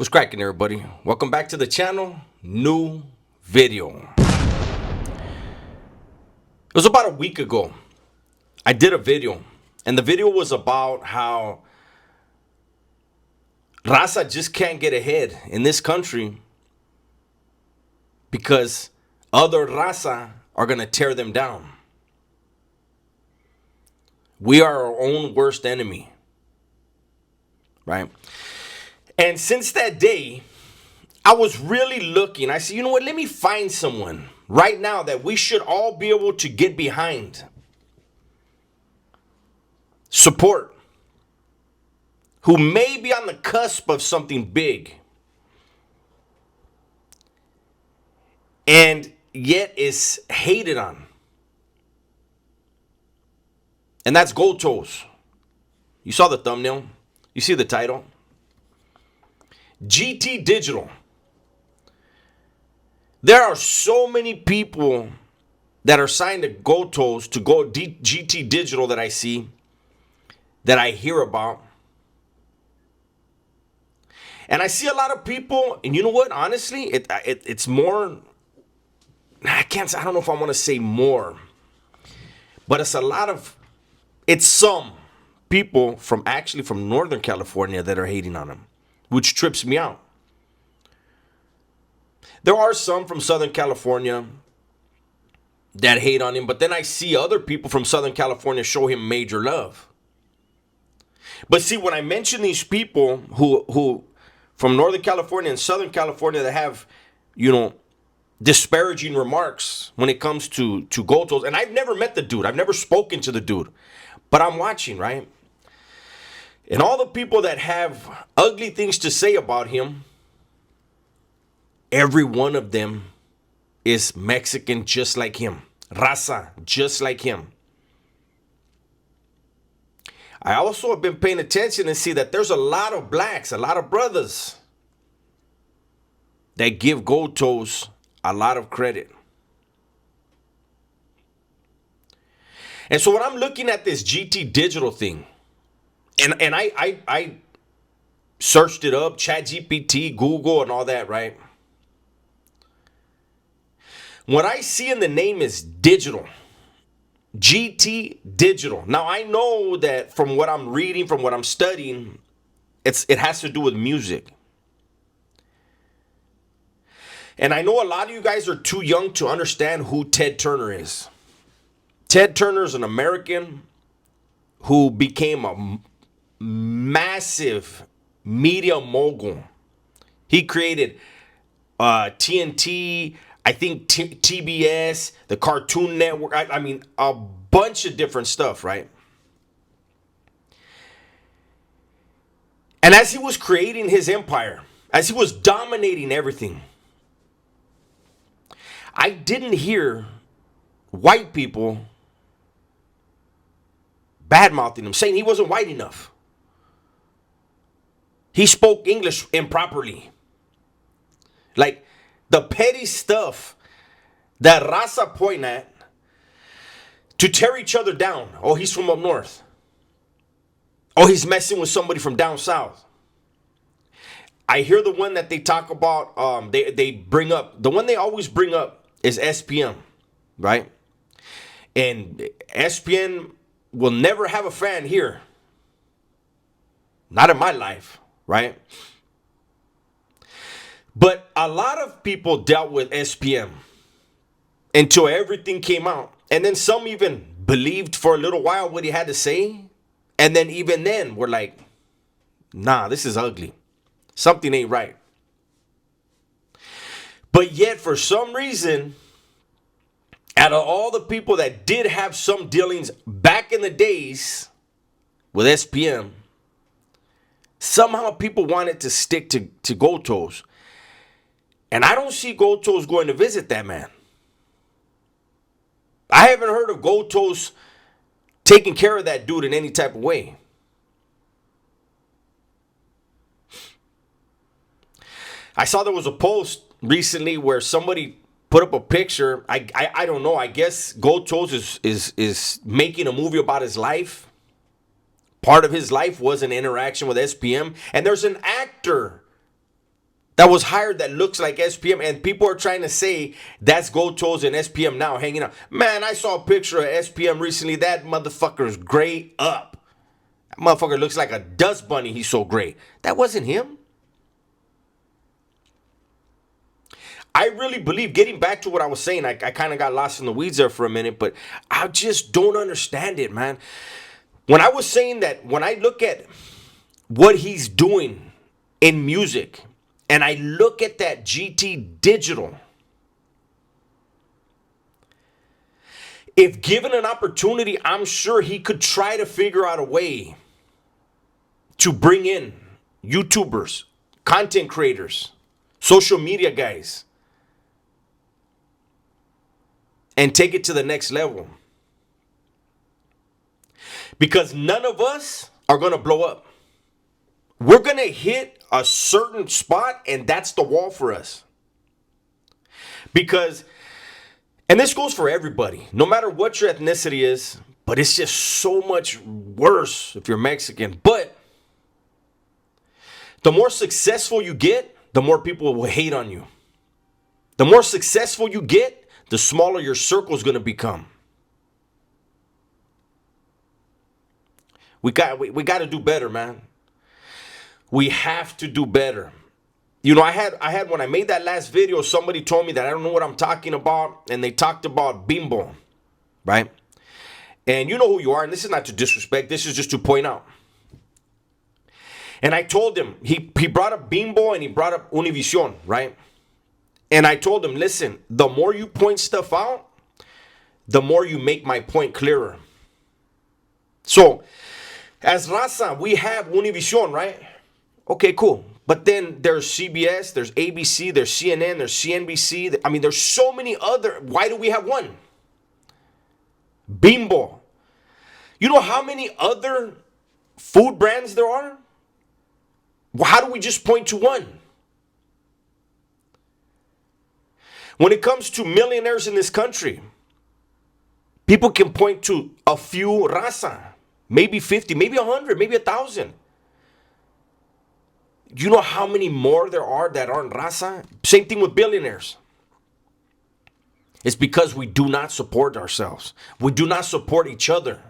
What's cracking, everybody? Welcome back to the channel. New video. It was about a week ago. I did a video, and the video was about how Raza just can't get ahead in this country because other Raza are going to tear them down. We are our own worst enemy, right? And since that day, I was really looking. I said, you know what? Let me find someone right now that we should all be able to get behind. Support. Who may be on the cusp of something big. And yet is hated on. And that's GoldToes. You saw the thumbnail. You see the title. GT Digital. There are so many people that are signed to GoldToes, to GT Digital that I see, that I hear about. And I see a lot of people, and you know what? Honestly, it's more, I don't know if I want to say more, but it's some people from Northern California that are hating on him, which trips me out. There are some from Southern California that hate on him, but then I see other people from Southern California show him major love. But see, when I mention these people who from Northern California and Southern California that have, disparaging remarks when it comes to GoldToes, and I've never met the dude, I've never spoken to the dude, but I'm watching, right? And all the people that have ugly things to say about him, every one of them is Mexican just like him. Raza, just like him. I also have been paying attention and see that there's a lot of blacks, a lot of brothers that give GoldToes a lot of credit. And so when I'm looking at this GT Digital thing, and I searched it up, ChatGPT, Google, and all that, right? What I see in the name is digital. GT Digital. Now, I know that from what I'm reading, from what I'm studying, it has to do with music. And I know a lot of you guys are too young to understand who Ted Turner is. Ted Turner is an American who became a massive media mogul. He created TNT, I think TBS, the Cartoon Network. I mean, a bunch of different stuff, right? And as he was creating his empire, as he was dominating everything, I didn't hear white people bad-mouthing him, saying he wasn't white enough. He spoke English improperly. Like, the petty stuff that Raza point at to tear each other down. Oh, he's from up north. Oh, he's messing with somebody from down south. I hear the one that they talk about, they bring up, the one they always bring up is SPM, right? And SPM will never have a fan here. Not in my life, right? But a lot of people dealt with SPM until everything came out. And then some even believed for a little while what he had to say. And then even then were like, nah, this is ugly. Something ain't right. But yet for some reason, out of all the people that did have some dealings back in the days with SPM, somehow people wanted to stick to GoldToes. And I don't see GoldToes going to visit that man. I haven't heard of GoldToes taking care of that dude in any type of way. I saw there was a post recently where somebody put up a picture. I don't know. I guess GoldToes is making a movie about his life. Part of his life was an interaction with SPM. And there's an actor that was hired that looks like SPM, and people are trying to say that's GoldToes and SPM now hanging out. Man, I saw a picture of SPM recently. That motherfucker's gray up. That motherfucker looks like a dust bunny. He's so gray. That wasn't him. I really believe, getting back to what I was saying, I kind of got lost in the weeds there for a minute, but I just don't understand it, man. When I was saying that, when I look at what he's doing in music, and I look at that GT Digital, if given an opportunity, I'm sure he could try to figure out a way to bring in YouTubers, content creators, social media guys, and take it to the next level. Because none of us are going to blow up. We're going to hit a certain spot, and that's the wall for us. Because, and this goes for everybody, no matter what your ethnicity is, but it's just so much worse if you're Mexican. But the more successful you get, the more people will hate on you. The more successful you get, the smaller your circle is going to become. We got to do better, man. We have to do better. You know, I had when I made that last video, somebody told me that I don't know what I'm talking about, and they talked about bimbo, right? And you know who you are, and this is not to disrespect, this is just to point out. And I told him, he brought up bimbo and he brought up Univision, right? And I told him, listen, the more you point stuff out, the more you make my point clearer. So, as Raza, we have Univision, right? Okay, cool. But then there's CBS, there's ABC, there's CNN, there's CNBC. I mean, there's so many other. Why do we have one? Bimbo. You know how many other food brands there are? How do we just point to one? When it comes to millionaires in this country, people can point to a few Raza, maybe 50, maybe 100, maybe 1,000. You know how many more there are that aren't Raza? Same thing with billionaires. It's because we do not support ourselves. We do not support each other.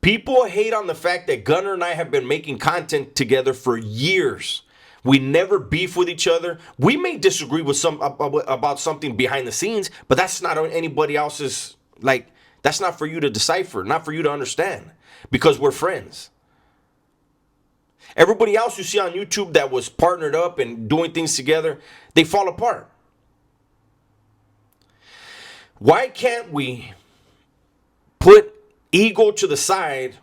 People hate on the fact that Gunner and I have been making content together for years. We never beef with each other. We may disagree with about something behind the scenes, but that's not anybody else's, like, that's not for you to decipher, not for you to understand, because we're friends. Everybody else you see on YouTube that was partnered up and doing things together, they fall apart. Why can't we put ego to the side,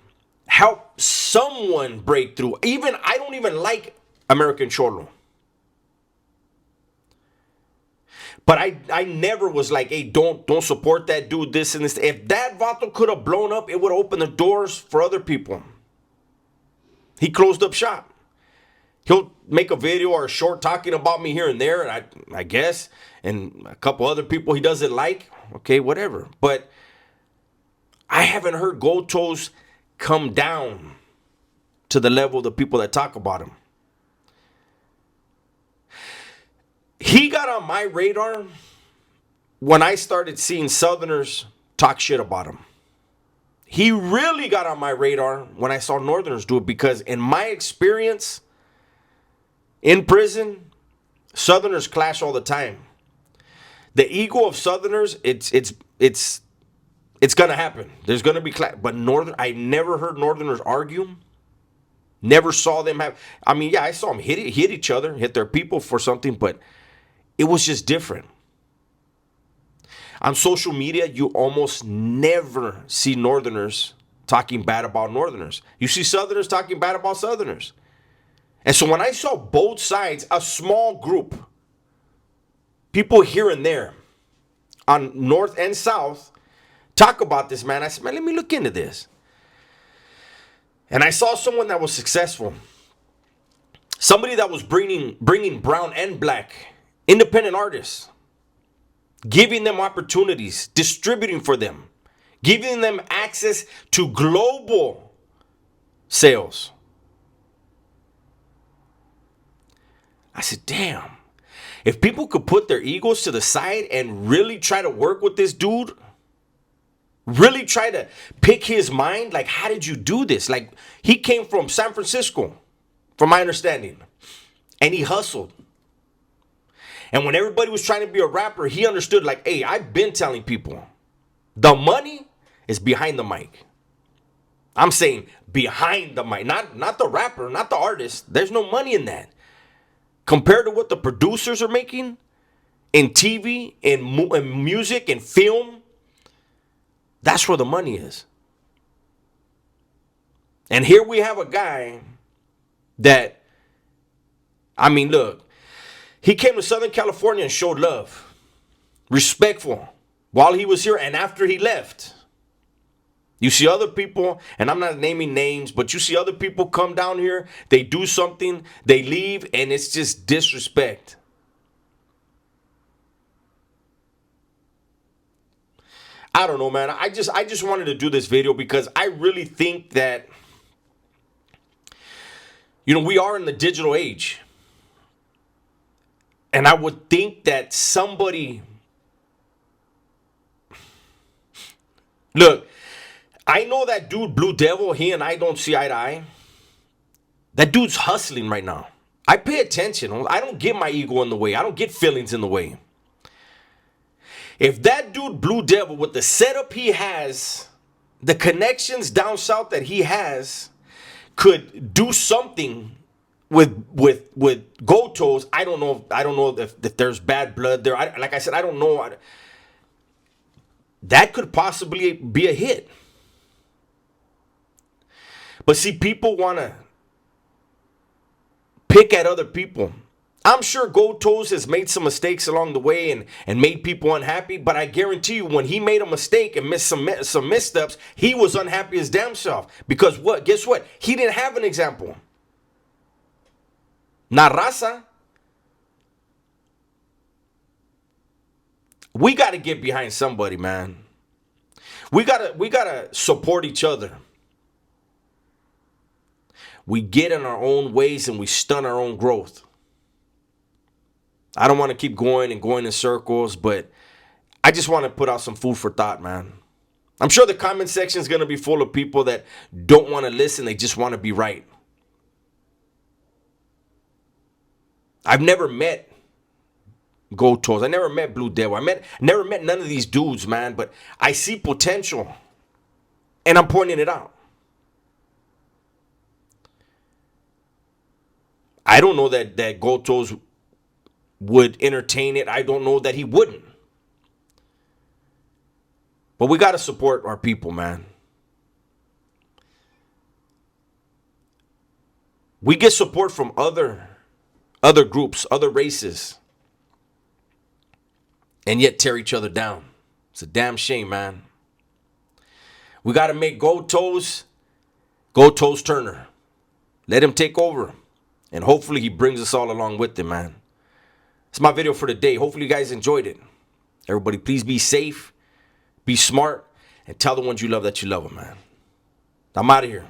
help someone break through? I don't even like American Cholo. But I never was like, hey, don't support that dude, this and this. If that vato could have blown up, it would have opened the doors for other people. He closed up shop. He'll make a video or a short talking about me here and there, and I guess, and a couple other people he doesn't like. Okay, whatever. But I haven't heard GoldToes come down to the level of the people that talk about him. He got on my radar when I started seeing Southerners talk shit about him. He really got on my radar when I saw Northerners do it, because in my experience in prison, Southerners clash all the time. The ego of Southerners, it's gonna happen. There's gonna be clash, but I never heard Northerners argue. Never saw them have. I mean, yeah, I saw them hit each other, hit their people for something, but it was just different. On social media, you almost never see Northerners talking bad about Northerners. You see Southerners talking bad about Southerners. And so when I saw both sides, a small group, people here and there, on North and South, talk about this, man, I said, man, let me look into this. And I saw someone that was successful. Somebody that was bringing brown and black independent artists, giving them opportunities, distributing for them, giving them access to global sales. I said, damn. If people could put their egos to the side and really try to work with this dude, really try to pick his mind, like, how did you do this? Like, he came from San Francisco, from my understanding, and he hustled. And when everybody was trying to be a rapper, he understood, like, hey, I've been telling people, the money is behind the mic. I'm saying behind the mic, not the rapper, not the artist. There's no money in that. Compared to what the producers are making in TV, in music, in film, that's where the money is. And here we have a guy that, I mean, look, he came to Southern California and showed love, respectful, while he was here and after he left. You see other people, and I'm not naming names, but you see other people come down here, they do something, they leave, and it's just disrespect. I don't know, man. I just wanted to do this video because I really think that, you know, we are in the digital age. And I would think that somebody, look, I know that dude, Blue Devil, he and I don't see eye to eye. That dude's hustling right now. I pay attention. I don't get my ego in the way. I don't get feelings in the way. If that dude, Blue Devil, with the setup he has, the connections down south that he has, could do something with GoldToes, I don't know if there's bad blood there. Like I said, I don't know. That could possibly be a hit. But see, people want to pick at other people. I'm sure GoldToes has made some mistakes along the way and made people unhappy, but I guarantee you when he made a mistake and missed some missteps, he was unhappy as damn self. Because what? Guess what? He didn't have an example. Na raza. We got to get behind somebody, man. We gotta support each other. We get in our own ways and we stun our own growth. I don't want to keep going in circles, but I just want to put out some food for thought, man. I'm sure the comment section is going to be full of people that don't want to listen. They just want to be right. I've never met GoldToes. I never met Blue Devil. Never met none of these dudes, man, but I see potential and I'm pointing it out. I don't know that GoldToes would entertain it. I don't know that he wouldn't. But we got to support our people, man. We get support from other groups, other races, and yet tear each other down. It's a damn shame, man. We got to make GoldToes Turner. Let him take over. And hopefully he brings us all along with him, man. It's my video for today. Hopefully you guys enjoyed it. Everybody, please be safe, be smart, and tell the ones you love that you love them, man. I'm out of here.